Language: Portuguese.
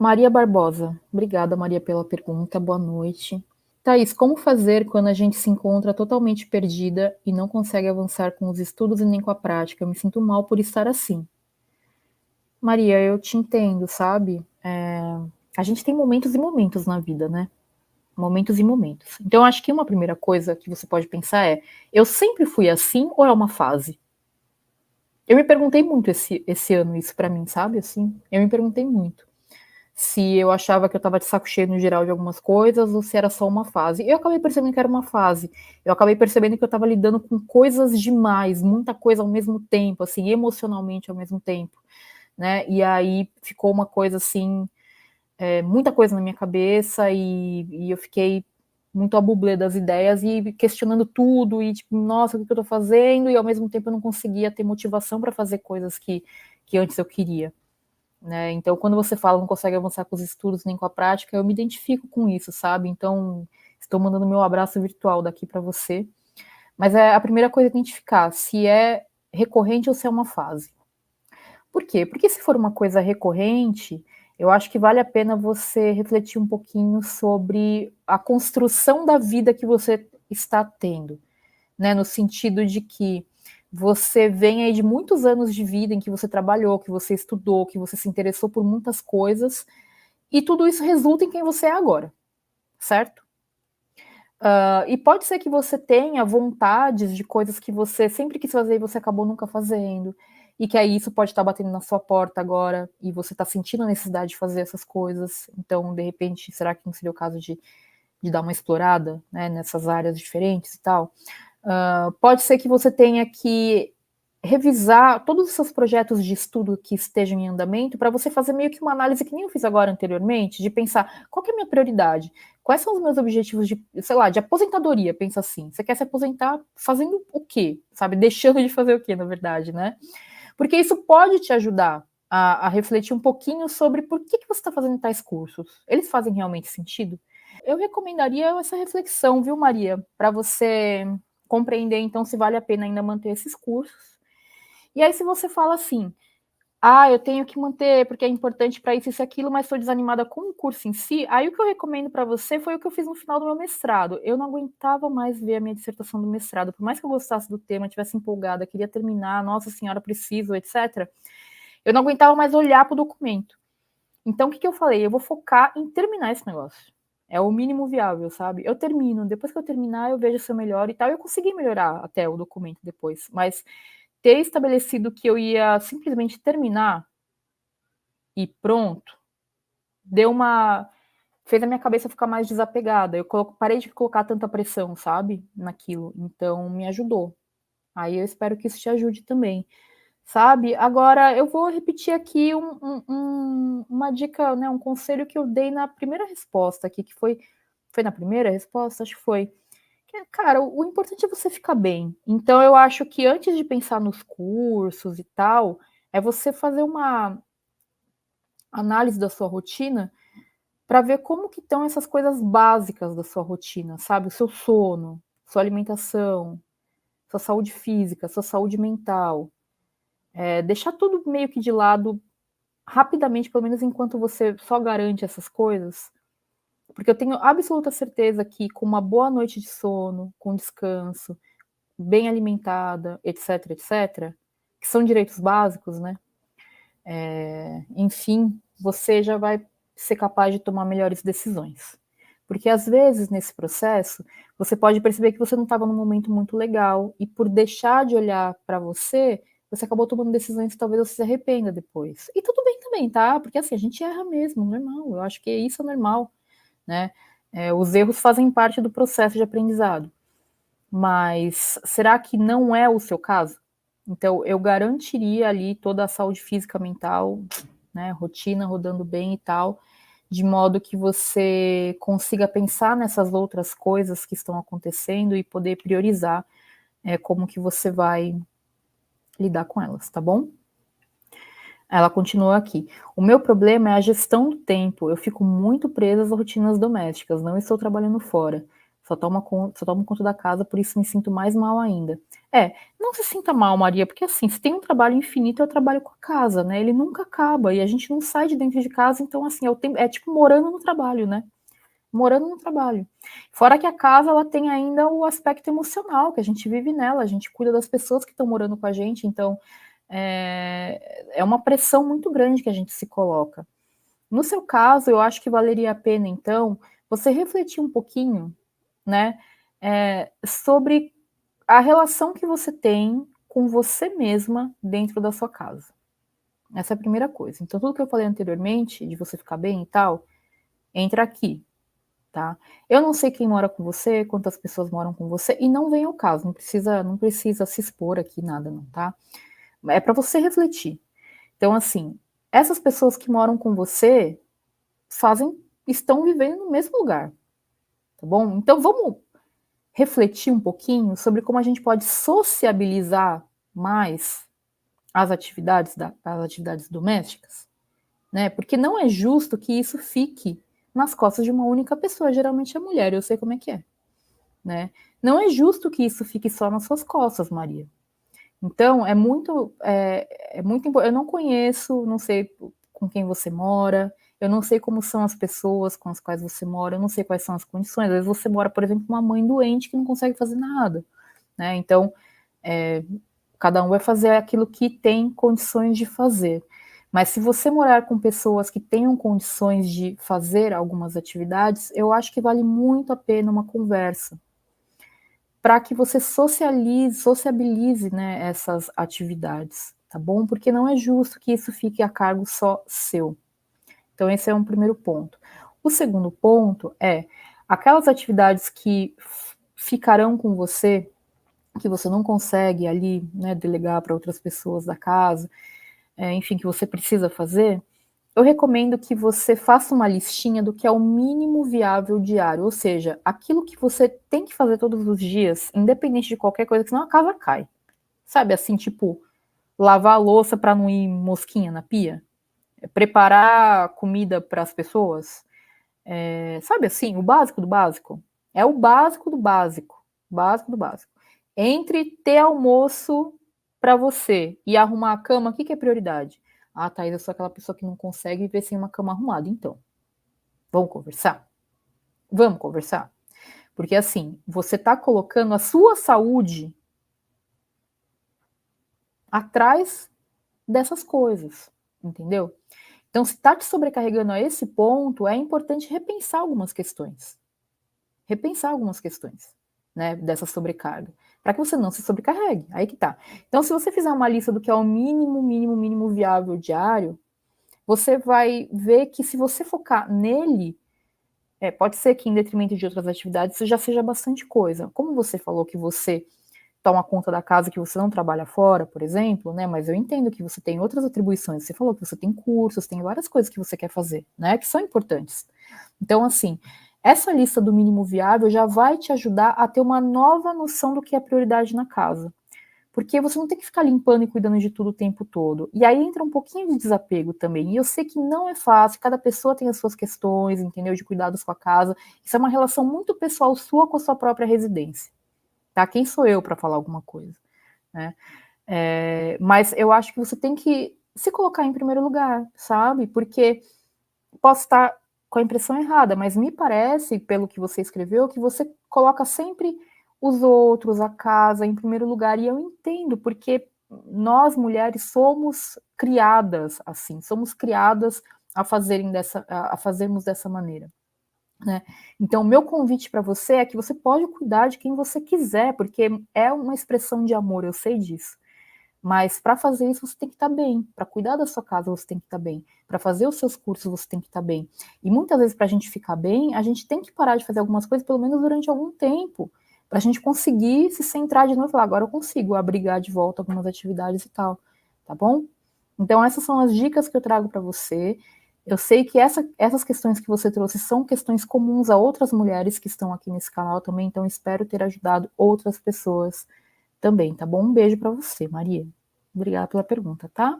Maria Barbosa. Obrigada, Maria, pela pergunta. Boa noite. Thaís, como fazer quando a gente se encontra totalmente perdida e não consegue avançar com os estudos e nem com a prática? Eu me sinto mal por estar assim. Maria, eu te entendo, sabe? A gente tem momentos e momentos na vida, né? Momentos e momentos. Então, acho que uma primeira coisa que você pode pensar é: eu sempre fui assim ou é uma fase? Eu me perguntei muito esse ano isso pra mim, sabe? Assim, eu me perguntei muito se eu achava que eu estava de saco cheio no geral de algumas coisas ou se era só uma fase. Eu acabei percebendo que era uma fase. Eu acabei percebendo que eu estava lidando com coisas demais, muita coisa ao mesmo tempo, assim, emocionalmente ao mesmo tempo, né? E aí ficou uma coisa assim, muita coisa na minha cabeça e eu fiquei muito a bublé das ideias e questionando tudo e tipo, nossa, o que eu tô fazendo? E ao mesmo tempo eu não conseguia ter motivação para fazer coisas que antes eu queria. Né? Então, quando você fala não consegue avançar com os estudos nem com a prática, eu me identifico com isso, sabe? Então, estou mandando meu abraço virtual daqui para você. Mas a primeira coisa é identificar se é recorrente ou se é uma fase. Por quê? Porque se for uma coisa recorrente, eu acho que vale a pena você refletir um pouquinho sobre a construção da vida que você está tendo, né? No sentido de que você vem aí de muitos anos de vida em que você trabalhou, que você estudou, que você se interessou por muitas coisas, e tudo isso resulta em quem você é agora, certo? E pode ser que você tenha vontades de coisas que você sempre quis fazer e você acabou nunca fazendo, e que aí isso pode estar batendo na sua porta agora, e você está sentindo a necessidade de fazer essas coisas, então, de repente, será que não seria o caso de dar uma explorada, né, nessas áreas diferentes e tal? Pode ser que você tenha que revisar todos os seus projetos de estudo que estejam em andamento para você fazer meio que uma análise que nem eu fiz agora anteriormente, de pensar qual que é a minha prioridade, quais são os meus objetivos de, sei lá, de aposentadoria, pensa assim, você quer se aposentar fazendo o quê? Sabe, deixando de fazer o quê, na verdade, né? Porque isso pode te ajudar a refletir um pouquinho sobre por que você está fazendo tais cursos. Eles fazem realmente sentido? Eu recomendaria essa reflexão, viu, Maria, para você compreender então se vale a pena ainda manter esses cursos. E aí, se você fala assim, eu tenho que manter porque é importante para isso e aquilo, mas estou desanimada com o curso em si, aí o que eu recomendo para você foi o que eu fiz no final do meu mestrado. Eu não aguentava mais ver a minha dissertação do mestrado, por mais que eu gostasse do tema, estivesse empolgada, queria terminar, nossa senhora, preciso, etc. Eu não aguentava mais olhar para o documento. Então, o que eu falei? Eu vou focar em terminar esse negócio. É o mínimo viável, sabe? Eu termino, depois que eu terminar, eu vejo se eu melhoro e tal. Eu consegui melhorar até o documento depois, mas ter estabelecido que eu ia simplesmente terminar e pronto, deu uma. Fez a minha cabeça ficar mais desapegada. Eu parei de colocar tanta pressão, sabe? Naquilo. Então, me ajudou. Aí eu espero que isso te ajude também. Sabe? Agora, eu vou repetir aqui uma dica, né, um conselho que eu dei na primeira resposta aqui, que foi na primeira resposta? Acho que foi. Cara, o importante é você ficar bem. Então, eu acho que antes de pensar nos cursos e tal, é você fazer uma análise da sua rotina para ver como que estão essas coisas básicas da sua rotina, sabe? O seu sono, sua alimentação, sua saúde física, sua saúde mental. Deixar tudo meio que de lado rapidamente, pelo menos enquanto você só garante essas coisas, porque eu tenho absoluta certeza que com uma boa noite de sono, com descanso, bem alimentada, etc, etc, que são direitos básicos, né? Enfim, você já vai ser capaz de tomar melhores decisões. Porque às vezes nesse processo, você pode perceber que você não estava num momento muito legal e por deixar de olhar para você, você acabou tomando decisões que talvez você se arrependa depois. E tudo bem também, tá? Porque assim, a gente erra mesmo, normal. Eu acho que isso é normal, né? Os erros fazem parte do processo de aprendizado. Mas será que não é o seu caso? Então, eu garantiria ali toda a saúde física, mental, né, rotina rodando bem e tal, de modo que você consiga pensar nessas outras coisas que estão acontecendo e poder priorizar como que você vai lidar com elas, tá bom? Ela continua aqui. O meu problema é a gestão do tempo. Eu fico muito presa às rotinas domésticas. Não estou trabalhando fora. Só tomo conta da casa, por isso me sinto mais mal ainda. Não se sinta mal, Maria, porque assim, se tem um trabalho infinito, é o trabalho com a casa, né? Ele nunca acaba e a gente não sai de dentro de casa, então assim, é tipo morando no trabalho, né? Morando no trabalho. Fora que a casa, ela tem ainda o aspecto emocional, que a gente vive nela, a gente cuida das pessoas que estão morando com a gente, então é uma pressão muito grande que a gente se coloca. No seu caso, eu acho que valeria a pena, então, você refletir um pouquinho, né, sobre a relação que você tem com você mesma dentro da sua casa. Essa é a primeira coisa. Então, tudo que eu falei anteriormente, de você ficar bem e tal, entra aqui, tá? Eu não sei quem mora com você, quantas pessoas moram com você, e não vem ao caso, não precisa se expor aqui, nada, não, tá? É para você refletir. Então, assim, essas pessoas que moram com você estão vivendo no mesmo lugar, tá bom? Então, vamos refletir um pouquinho sobre como a gente pode sociabilizar mais as atividades domésticas, né? Porque não é justo que isso fique nas costas de uma única pessoa, geralmente a mulher, eu sei como é que é, né? Não é justo que isso fique só nas suas costas, Maria. Então, muito importante. Eu não conheço, não sei com quem você mora, eu não sei como são as pessoas com as quais você mora, eu não sei quais são as condições. Às vezes você mora, por exemplo, com uma mãe doente que não consegue fazer nada, né? Então, é, cada um vai fazer aquilo que tem condições de fazer. Mas se você morar com pessoas que tenham condições de fazer algumas atividades, eu acho que vale muito a pena uma conversa para que você sociabilize, né, essas atividades, tá bom? Porque não é justo que isso fique a cargo só seu. Então, esse é um primeiro ponto. O segundo ponto é aquelas atividades que ficarão com você, que você não consegue ali, né, delegar para outras pessoas da casa, enfim, que você precisa fazer, eu recomendo que você faça uma listinha do que é o mínimo viável diário, ou seja, aquilo que você tem que fazer todos os dias, independente de qualquer coisa, que senão a casa cai. Sabe assim, tipo, lavar a louça para não ir mosquinha na pia, preparar comida para as pessoas, sabe assim, o básico do básico. É o básico do básico, básico do básico. Entre ter almoço para você e arrumar a cama, o que é prioridade? Ah, Thaís, eu sou aquela pessoa que não consegue viver sem uma cama arrumada. Então, vamos conversar? Vamos conversar? Porque assim, você está colocando a sua saúde atrás dessas coisas, entendeu? Então, se está te sobrecarregando a esse ponto, é importante repensar algumas questões. Repensar algumas questões, né, dessa sobrecarga, para que você não se sobrecarregue. Aí que tá. Então, se você fizer uma lista do que é o mínimo viável diário, você vai ver que se você focar nele, pode ser que em detrimento de outras atividades isso já seja bastante coisa. Como você falou que você toma conta da casa, que você não trabalha fora, por exemplo, né? Mas eu entendo que você tem outras atribuições. Você falou que você tem cursos, tem várias coisas que você quer fazer, né? Que são importantes. Então, assim, essa lista do mínimo viável já vai te ajudar a ter uma nova noção do que é prioridade na casa. Porque você não tem que ficar limpando e cuidando de tudo o tempo todo. E aí entra um pouquinho de desapego também. E eu sei que não é fácil, cada pessoa tem as suas questões, entendeu? De cuidados com a casa. Isso é uma relação muito pessoal sua com a sua própria residência. Tá? Quem sou eu para falar alguma coisa? Né? Mas eu acho que você tem que se colocar em primeiro lugar, sabe? Porque posso estar com a impressão errada, mas me parece, pelo que você escreveu, que você coloca sempre os outros, a casa em primeiro lugar, e eu entendo, porque nós mulheres somos criadas assim, somos criadas a fazermos dessa maneira. Né? Então, o meu convite para você é que você pode cuidar de quem você quiser, porque é uma expressão de amor, eu sei disso. Mas para fazer isso você tem que estar bem, para cuidar da sua casa você tem que estar bem, para fazer os seus cursos você tem que estar bem. E muitas vezes para a gente ficar bem, a gente tem que parar de fazer algumas coisas, pelo menos durante algum tempo, para a gente conseguir se centrar de novo e falar, agora eu consigo abrigar de volta algumas atividades e tal, tá bom? Então essas são as dicas que eu trago para você. Eu sei que essas questões que você trouxe são questões comuns a outras mulheres que estão aqui nesse canal também, então espero ter ajudado outras pessoas também, tá bom? Um beijo para você, Maria. Obrigada pela pergunta, tá?